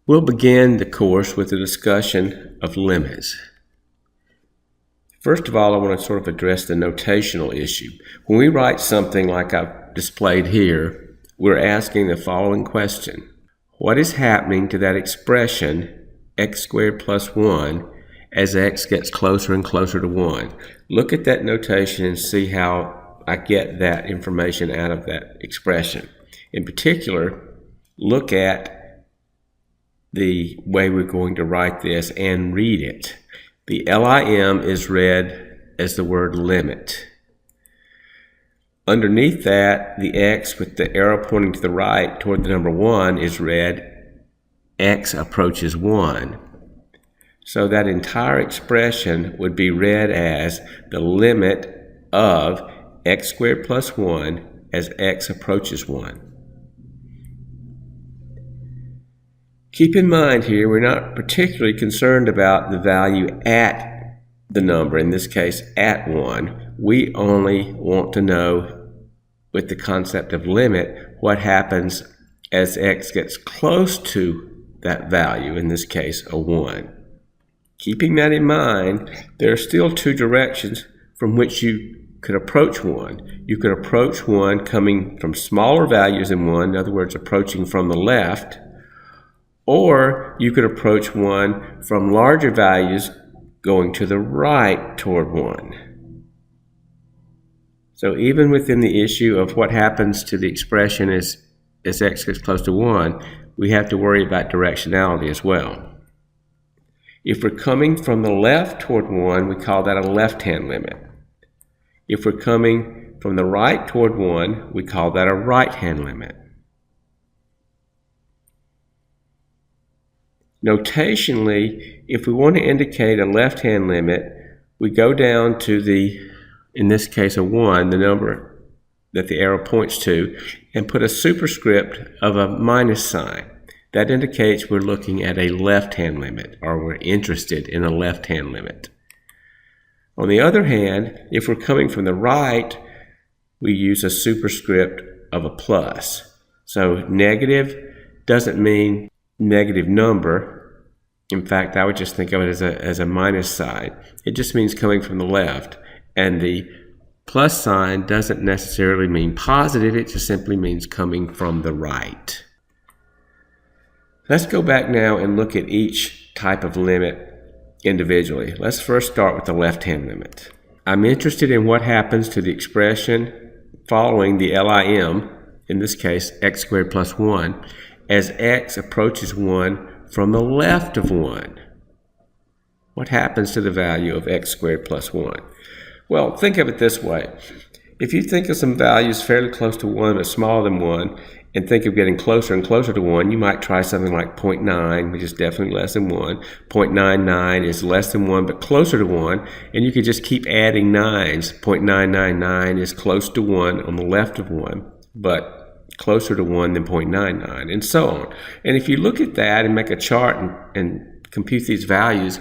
We'll begin the course with a discussion of limits. First of all, I want to sort of address the notational issue. When we write something like I've displayed here, we're asking the following question. What is happening to that expression, x squared plus 1, as x gets closer and closer to 1? Look at that notation and see how I get that information out of that expression. In particular, look at the way we're going to write this and read it. The LIM is read as the word limit. Underneath that, the X with the arrow pointing to the right toward the number 1 is read X approaches 1. So that entire expression would be read as the limit of x squared plus 1 as x approaches 1. Keep in mind here, we're not particularly concerned about the value at the number, in this case at 1. We only want to know, with the concept of limit, what happens as x gets close to that value, in this case a 1. Keeping that in mind, there are still two directions from which you could approach 1. You could approach 1 coming from smaller values than 1, in other words, approaching from the left, or you could approach 1 from larger values going to the right toward 1. So even within the issue of what happens to the expression as x gets close to 1, we have to worry about directionality as well. If we're coming from the left toward 1, we call that a left-hand limit. If we're coming from the right toward 1, we call that a right-hand limit. Notationally, if we want to indicate a left-hand limit, we go down to the, in this case a 1, the number that the arrow points to, and put a superscript of a minus sign. That indicates we're looking at a left-hand limit, or we're interested in a left-hand limit. On the other hand, if we're coming from the right, we use a superscript of a plus. So negative doesn't mean negative number. In fact, I would just think of it as a minus sign. It just means coming from the left. And the plus sign doesn't necessarily mean positive. It just simply means coming from the right. Let's go back now and look at each type of limit individually. Let's first start with the left-hand limit. I'm interested in what happens to the expression following the LIM, in this case x squared plus 1, as x approaches 1 from the left of 1. What happens to the value of x squared plus 1? Well, think of it this way. If you think of some values fairly close to 1 but smaller than 1, and think of getting closer and closer to 1, you might try something like 0.9, which is definitely less than 1. 0.99 is less than 1 but closer to 1, and you could just keep adding 9s. 0.999 is close to 1 on the left of 1, but closer to 1 than 0.99, and so on. And if you look at that and make a chart and compute these values,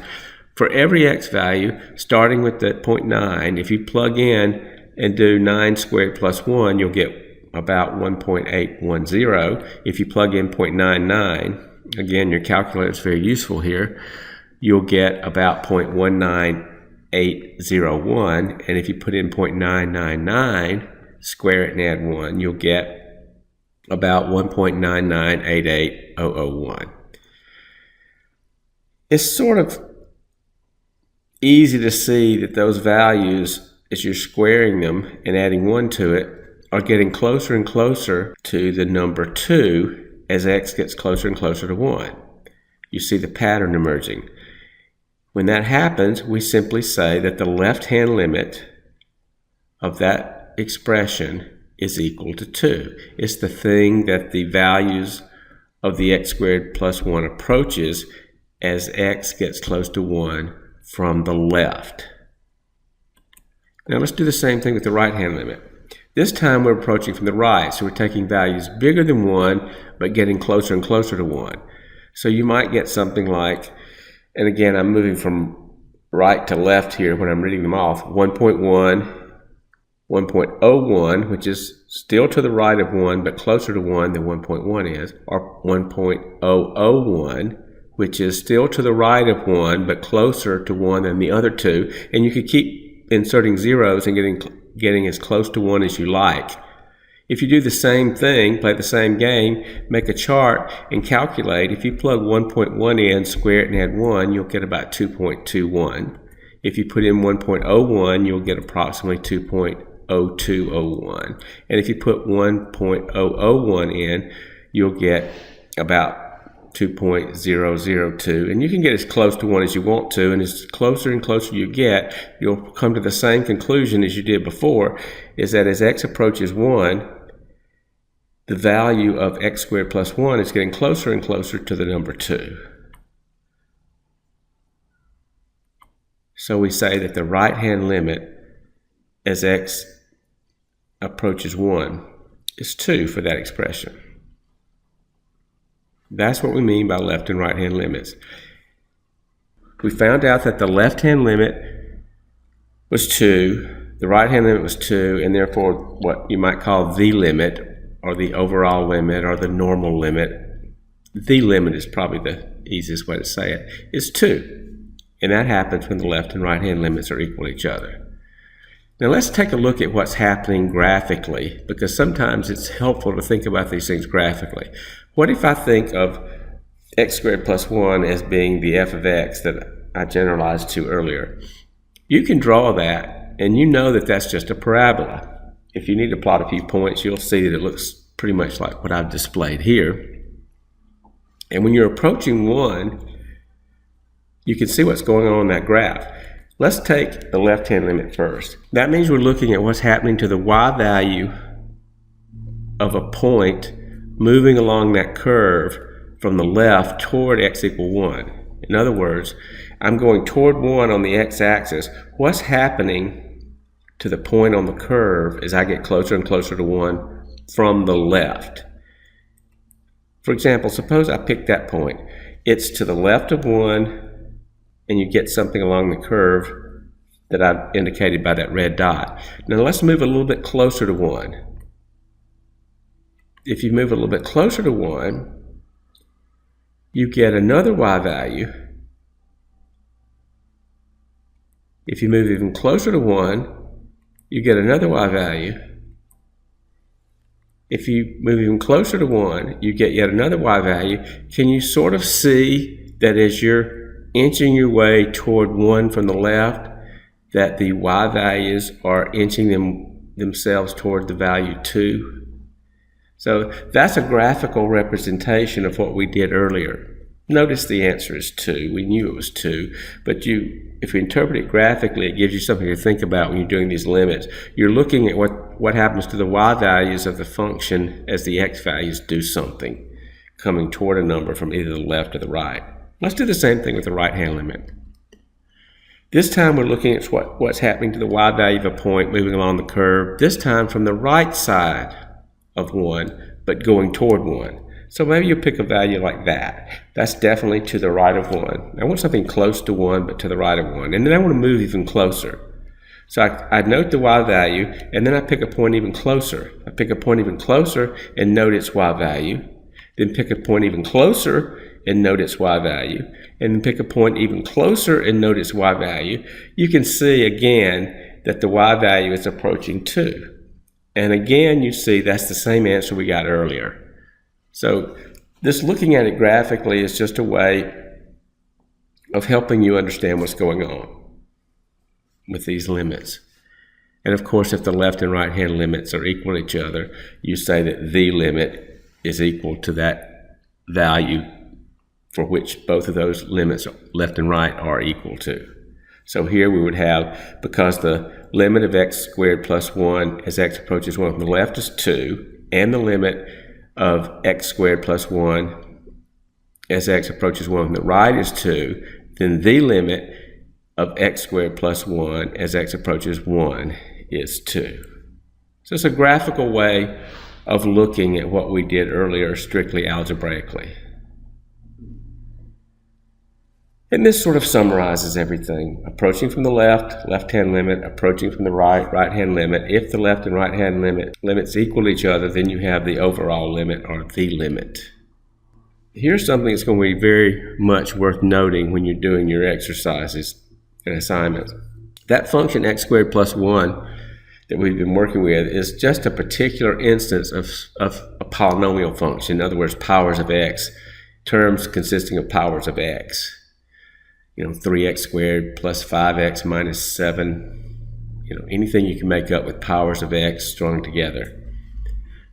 for every x value, starting with the 0.9, if you plug in and do 9 squared plus 1, you'll get about 1.810. If you plug in 0.99, again, your calculator is very useful here, you'll get about 0.19801. And if you put in 0.999, square it and add 1, you'll get about 1.9988001. It's sort of easy to see that those values, as you're squaring them and adding 1 to it, are getting closer and closer to the number 2 as x gets closer and closer to 1. You see the pattern emerging. When that happens, we simply say that the left-hand limit of that expression is equal to 2. It's the thing that the values of the x squared plus 1 approaches as x gets close to 1 from the left. Now let's do the same thing with the right-hand limit. This time we're approaching from the right, so we're taking values bigger than 1, but getting closer and closer to 1. So you might get something like, and again, I'm moving from right to left here when I'm reading them off, 1.1, 1.01, which is still to the right of 1 but closer to 1 than 1.1 is, or 1.001, which is still to the right of 1 but closer to 1 than the other two. And you could keep inserting zeros and getting as close to 1 as you like. If you do the same thing, play the same game, make a chart and calculate, if you plug 1.1 in, square it and add 1, you'll get about 2.21. If you put in 1.01, you'll get approximately 2.0201. And if you put 1.001 in, you'll get about 2.002. And you can get as close to 1 as you want to, and as closer and closer you get, you'll come to the same conclusion as you did before, is that as x approaches 1, the value of x squared plus 1 is getting closer and closer to the number 2. So we say that the right-hand limit as x approaches 1 is 2 for that expression. That's what we mean by left and right-hand limits. We found out that the left-hand limit was 2, the right-hand limit was 2, and therefore what you might call the limit, or the overall limit, or the normal limit, the limit is probably the easiest way to say it, is 2. And that happens when the left and right-hand limits are equal to each other. Now let's take a look at what's happening graphically, because sometimes it's helpful to think about these things graphically. What if I think of x squared plus 1 as being the f of x that I generalized to earlier? You can draw that, and you know that that's just a parabola. If you need to plot a few points, you'll see that it looks pretty much like what I've displayed here. And when you're approaching 1, you can see what's going on in that graph. Let's take the left-hand limit first. That means we're looking at what's happening to the y value of a point moving along that curve from the left toward x equal 1. In other words, I'm going toward 1 on the x-axis. What's happening to the point on the curve as I get closer and closer to 1 from the left? For example, suppose I pick that point. It's to the left of 1, and you get something along the curve that I've indicated by that red dot. Now let's move a little bit closer to 1. If you move a little bit closer to 1, you get another y value. If you move even closer to 1, you get another y value. If you move even closer to 1, you get yet another y value. Can you sort of see that as you're inching your way toward 1 from the left, that the y values are inching themselves toward the value 2? So that's a graphical representation of what we did earlier. Notice the answer is 2. We knew it was 2, but if we interpret it graphically, it gives you something to think about when you're doing these limits. You're looking at what happens to the y values of the function as the x values do something, coming toward a number from either the left or the right. Let's do the same thing with the right-hand limit. This time we're looking at what's happening to the y value of a point moving along the curve, this time from the right side of 1, but going toward 1. So maybe you pick a value like that. That's definitely to the right of 1. I want something close to 1, but to the right of 1. And then I want to move even closer. So I note the y value, and then I pick a point even closer. I pick a point even closer and note its y value. Then pick a point even closer and note its y value. And then pick a point even closer and note its y value. You can see again that the y value is approaching 2. And again, you see that's the same answer we got earlier. So this looking at it graphically is just a way of helping you understand what's going on with these limits. And of course, if the left and right hand limits are equal to each other, you say that the limit is equal to that value for which both of those limits, left and right, are equal to. So here we would have, because the limit of x squared plus 1 as x approaches 1 from the left is 2, and the limit of x squared plus 1 as x approaches 1 from the right is 2, then the limit of x squared plus 1 as x approaches 1 is 2. So it's a graphical way of looking at what we did earlier strictly algebraically. And this sort of summarizes everything. Approaching from the left, left-hand limit. Approaching from the right, right-hand limit. If the left and right-hand limits equal each other, then you have the overall limit or the limit. Here's something that's going to be very much worth noting when you're doing your exercises and assignments. That function x squared plus 1 that we've been working with is just a particular instance of a polynomial function. In other words, powers of x, terms consisting of powers of x. 3x squared plus 5x minus 7, anything you can make up with powers of x strung together.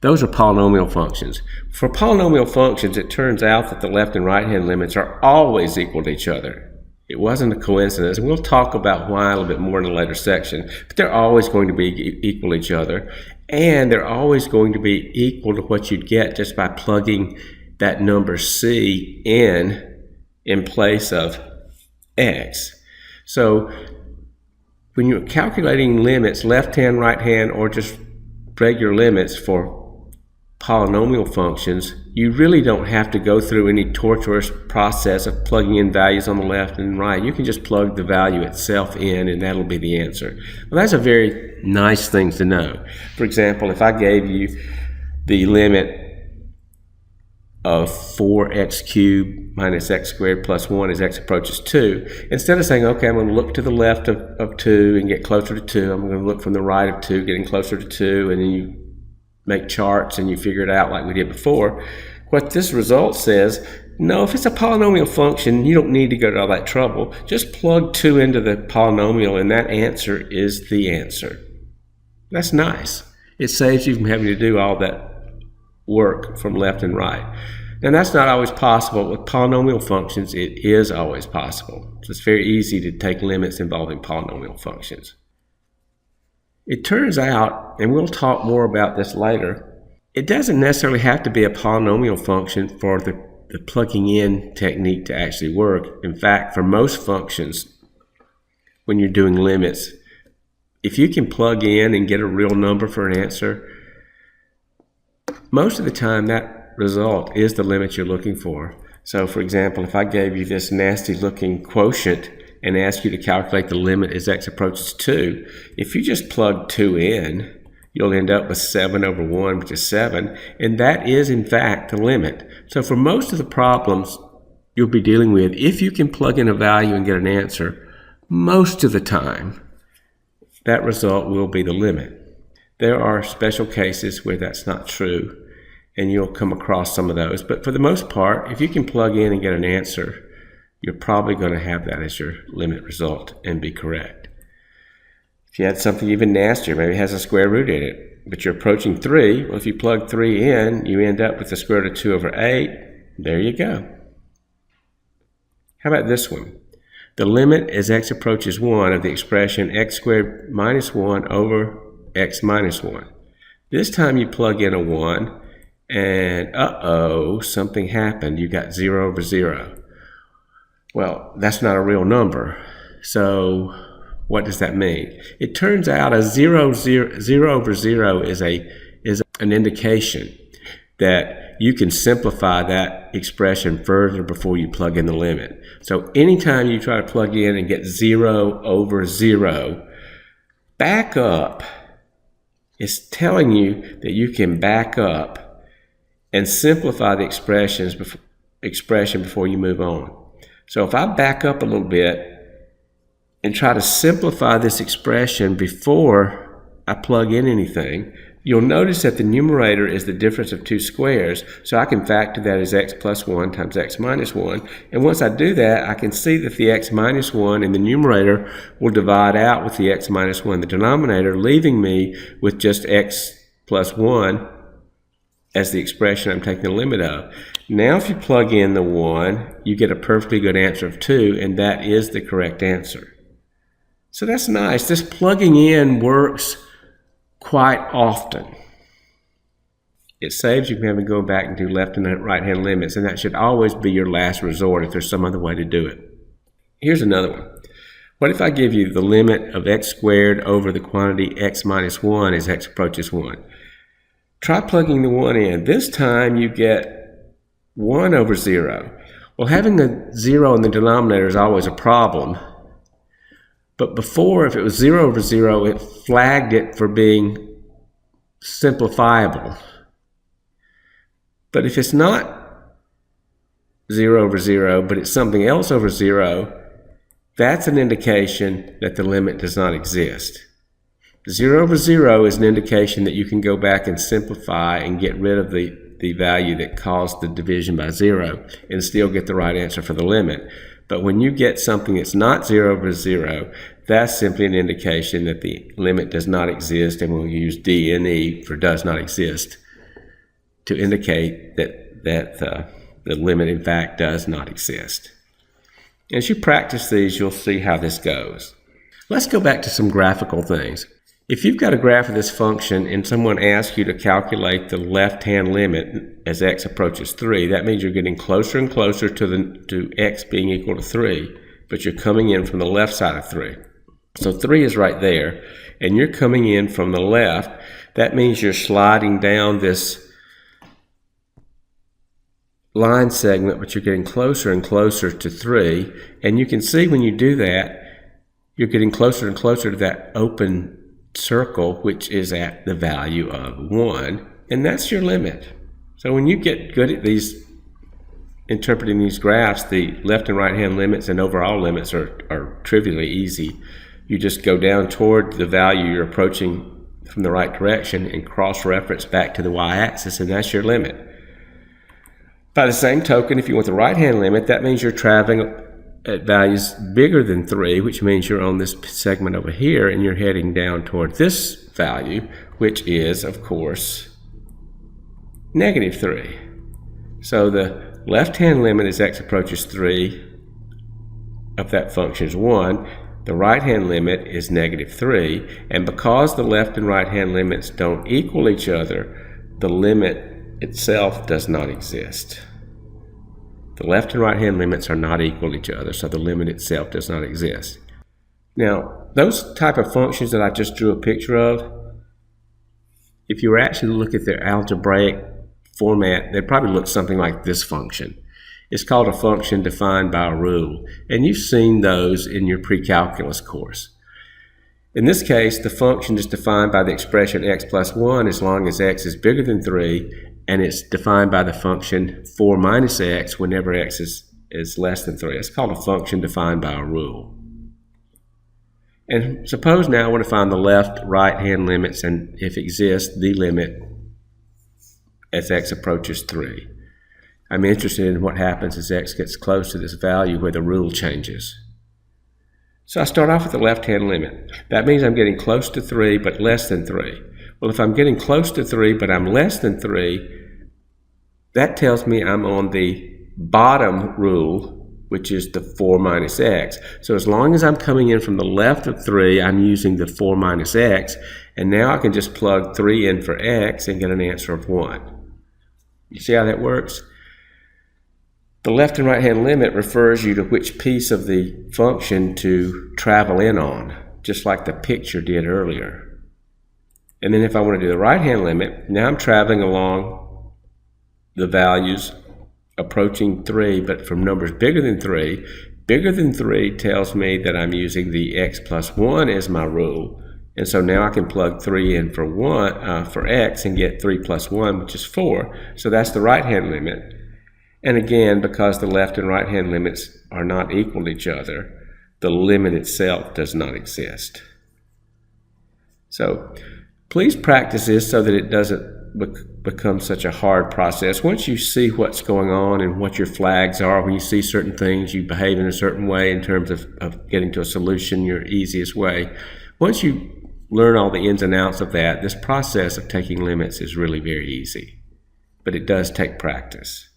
Those are polynomial functions. For polynomial functions, it turns out that the left and right-hand limits are always equal to each other. It wasn't a coincidence, and we'll talk about why a little bit more in a later section, but they're always going to be equal to each other, and they're always going to be equal to what you'd get just by plugging that number c in place of x. So when you're calculating limits, left-hand, right-hand, or just regular limits for polynomial functions, you really don't have to go through any torturous process of plugging in values on the left and right. You can just plug the value itself in and that'll be the answer. Well, that's a very nice thing to know. For example, if I gave you the limit of 4x cubed minus x squared plus 1 as x approaches 2, instead of saying, okay, I'm going to look to the left of 2 and get closer to 2, I'm going to look from the right of 2, getting closer to 2, and then you make charts and you figure it out like we did before. What this result says, no, if it's a polynomial function, you don't need to go to all that trouble. Just plug 2 into the polynomial and that answer is the answer. That's nice. It saves you from having to do all that work from left and right. And that's not always possible. With polynomial functions, it is always possible. So it's very easy to take limits involving polynomial functions. It turns out, and we'll talk more about this later, it doesn't necessarily have to be a polynomial function for the plugging in technique to actually work. In fact, for most functions, when you're doing limits, if you can plug in and get a real number for an answer, most of the time that result is the limit you're looking for. So for example, if I gave you this nasty looking quotient and ask you to calculate the limit as x approaches 2, if you just plug 2 in, you'll end up with 7 over 1, which is 7, and that is in fact the limit. So for most of the problems you'll be dealing with, if you can plug in a value and get an answer, most of the time that result will be the limit. There are special cases where that's not true, and you'll come across some of those, but for the most part, if you can plug in and get an answer, you're probably going to have that as your limit result and be correct. If you had something even nastier, maybe it has a square root in it, but you're approaching 3, well, if you plug 3 in, you end up with the square root of 2 over 8. There you go. How about this one? The limit as x approaches 1 of the expression x squared minus 1 over x minus 1. This time you plug in a 1, and uh-oh, something happened. You got 0 over 0. Well, that's not a real number. So what does that mean? It turns out a 0 over 0 is an indication that you can simplify that expression further before you plug in the limit. So anytime you try to plug in and get 0 over 0, back up. It's telling you that you can back up and simplify the expression before you move on. So if I back up a little bit and try to simplify this expression before I plug in anything, you'll notice that the numerator is the difference of 2 squares, so I can factor that as x plus 1 times x minus 1. And once I do that, I can see that the x minus 1 in the numerator will divide out with the x minus 1 in the denominator, leaving me with just x plus 1 as the expression I'm taking the limit of. Now if you plug in the 1, you get a perfectly good answer of 2, and that is the correct answer. So that's nice. This plugging in works quite often. It saves you from having to go back and do left and right hand limits, and that should always be your last resort if there's some other way to do it. Here's another one. What if I give you the limit of x squared over the quantity x minus 1 as x approaches 1? Try plugging the 1 in. This time you get 1 over 0. Well, having a 0 in the denominator is always a problem. But before, if it was 0 over 0, it flagged it for being simplifiable. But if it's not 0 over 0, but it's something else over 0, that's an indication that the limit does not exist. 0 over 0 is an indication that you can go back and simplify and get rid of the value that caused the division by 0 and still get the right answer for the limit. But when you get something that's not 0 over 0, that's simply an indication that the limit does not exist, and we'll use D and E for does not exist to indicate that the limit in fact does not exist. As you practice these, you'll see how this goes. Let's go back to some graphical things. If you've got a graph of this function and someone asks you to calculate the left-hand limit as x approaches 3, that means you're getting closer and closer to x being equal to 3, but you're coming in from the left side of 3. So 3 is right there, and you're coming in from the left. That means you're sliding down this line segment, but you're getting closer and closer to 3, and you can see when you do that, you're getting closer and closer to that open circle, which is at the value of 1, and that's your limit. So when you get good at these, interpreting these graphs, the left and right hand limits and overall limits are trivially easy. You just go down toward the value you're approaching from the right direction and cross-reference back to the y-axis, and that's your limit. By the same token, if you want the right hand limit, that means you're traveling at values bigger than 3, which means you're on this segment over here and you're heading down toward this value, which is, of course, negative 3. So the left-hand limit as x approaches 3 of that function is 1. The right-hand limit is negative 3. And because the left and right-hand limits don't equal each other, the limit itself does not exist. The left and right hand limits are not equal to each other, so the limit itself does not exist. Now, those type of functions that I just drew a picture of, if you were actually to look at their algebraic format, they'd probably look something like this function. It's called a function defined by a rule, and you've seen those in your pre-calculus course. In this case, the function is defined by the expression x plus 1 as long as x is bigger than 3, and it's defined by the function 4 minus x whenever x is less than 3. It's called a function defined by a rule. And suppose now I want to find the left, right-hand limits, and if exists, the limit as x approaches 3. I'm interested in what happens as x gets close to this value where the rule changes. So I start off with the left-hand limit. That means I'm getting close to 3 but less than 3. Well, if I'm getting close to 3 but I'm less than 3, that tells me I'm on the bottom rule, which is the 4 minus x. So as long as I'm coming in from the left of 3, I'm using the 4 minus x, and now I can just plug 3 in for x and get an answer of 1. You see how that works? The left and right hand limit refers you to which piece of the function to travel in on, just like the picture did earlier. And then if I want to do the right hand limit, now I'm traveling along the values approaching 3, but from numbers bigger than 3. Bigger than 3 tells me that I'm using the x plus 1 as my rule. And so now I can plug 3 in for x and get 3 plus 1, which is 4. So that's the right hand limit. And again, because the left and right hand limits are not equal to each other, the limit itself does not exist. So please practice this so that it doesn't become such a hard process. Once you see what's going on and what your flags are, when you see certain things, you behave in a certain way in terms of getting to a solution your easiest way. Once you learn all the ins and outs of that, this process of taking limits is really very easy. But it does take practice.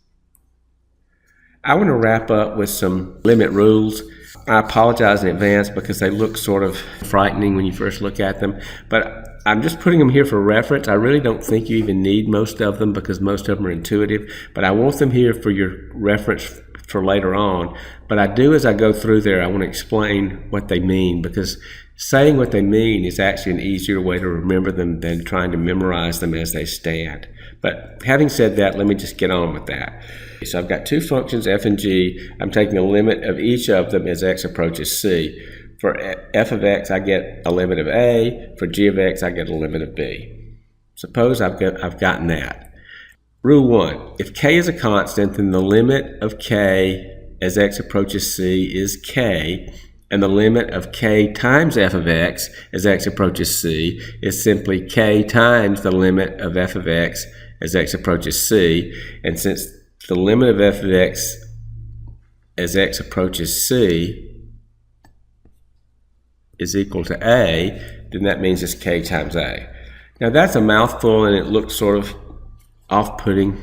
I want to wrap up with some limit rules. I apologize in advance because they look sort of frightening when you first look at them, but I'm just putting them here for reference. I really don't think you even need most of them because most of them are intuitive, but I want them here for your reference for later on. But I do, as I go through there, I want to explain what they mean, because saying what they mean is actually an easier way to remember them than trying to memorize them as they stand. But having said that, let me just get on with that. So I've got two functions, f and g. I'm taking the limit of each of them as x approaches c. For f of x, I get a limit of a. For g of x, I get a limit of b. Suppose I've gotten that. Rule 1. If k is a constant, then the limit of k as x approaches c is k, and the limit of k times f of x as x approaches c is simply k times the limit of f of x as x approaches c. And since the limit of f of x as x approaches c is equal to a, then that means it's k times a. Now that's a mouthful and it looks sort of off-putting,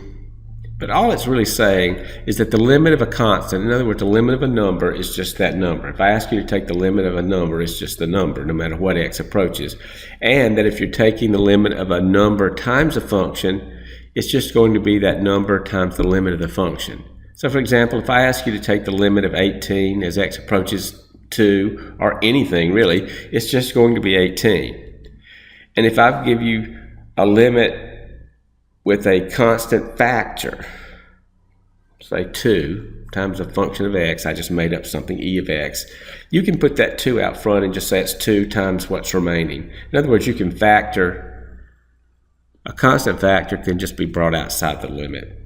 but all it's really saying is that the limit of a constant, in other words, the limit of a number is just that number. If I ask you to take the limit of a number, it's just the number, no matter what x approaches. And that if you're taking the limit of a number times a function, it's just going to be that number times the limit of the function. So for example, if I ask you to take the limit of 18 as x approaches 2, or anything really, it's just going to be 18. And if I give you a limit with a constant factor, say 2 times a function of x, I just made up something, e of x, you can put that 2 out front and just say it's 2 times what's remaining. In other words, you can factor. A constant factor can just be brought outside the limit.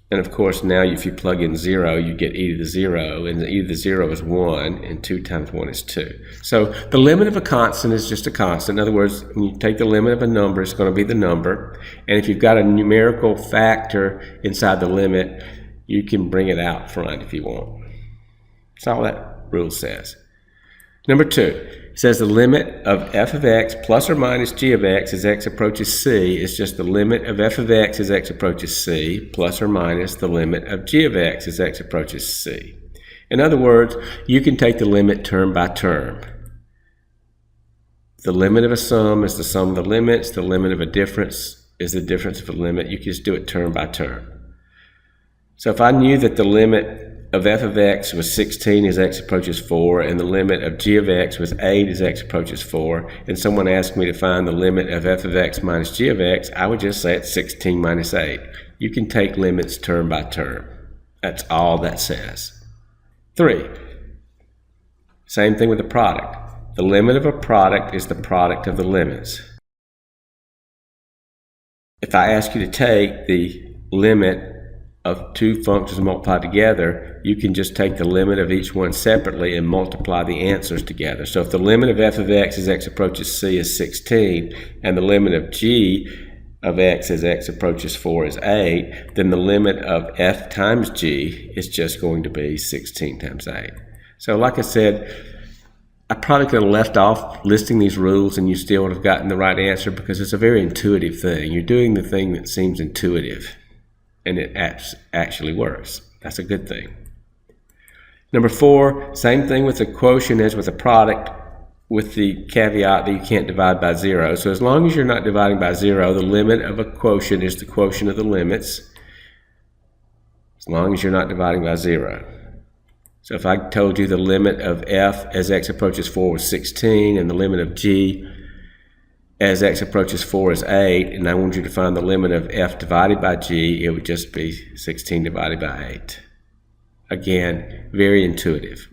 And of course, now if you plug in 0, you get e to the 0, and e to the 0 is 1, and 2 times 1 is 2. So the limit of a constant is just a constant. In other words, when you take the limit of a number, it's going to be the number. And if you've got a numerical factor inside the limit, you can bring it out front if you want. That's all that rule says. Number 2, it says the limit of f of x plus or minus g of x as x approaches c is just the limit of f of x as x approaches c plus or minus the limit of g of x as x approaches c. In other words, you can take the limit term by term. The limit of a sum is the sum of the limits. The limit of a difference is the difference of a limit. You can just do it term by term. So if I knew that the limit of f of x was 16 as x approaches 4, and the limit of g of x was 8 as x approaches 4, and someone asked me to find the limit of f of x minus g of x, I would just say it's 16 minus 8. You can take limits term by term. That's all that says. 3, same thing with the product. The limit of a product is the product of the limits. If I ask you to take the limit of two functions multiplied together, you can just take the limit of each one separately and multiply the answers together. So if the limit of f of x as x approaches c is 16, and the limit of g of x as x approaches 4 is 8, then the limit of f times g is just going to be 16 times 8. So like I said, I probably could have left off listing these rules and you still would have gotten the right answer, because it's a very intuitive thing. You're doing the thing that seems intuitive, and it actually works. That's a good thing. Number 4, same thing with the quotient as with a product, with the caveat that you can't divide by 0. So as long as you're not dividing by 0, the limit of a quotient is the quotient of the limits, as long as you're not dividing by 0. So if I told you the limit of f as x approaches 4 was 16, and the limit of g as x approaches 4 is 8, and I want you to find the limit of f divided by g, it would just be 16 divided by 8. Again, very intuitive.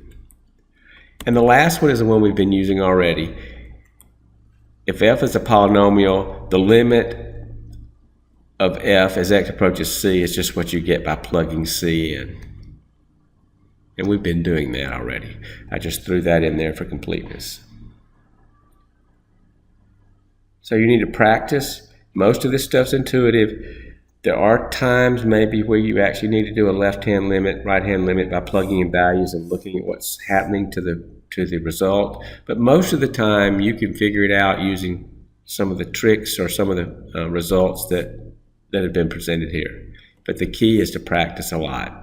And the last one is the one we've been using already. If f is a polynomial, the limit of f as x approaches c is just what you get by plugging c in. And we've been doing that already. I just threw that in there for completeness. So you need to practice. Most of this stuff's intuitive. There are times maybe where you actually need to do a left-hand limit, right-hand limit by plugging in values and looking at what's happening to the result. But most of the time you can figure it out using some of the tricks or some of the results that have been presented here. But the key is to practice a lot.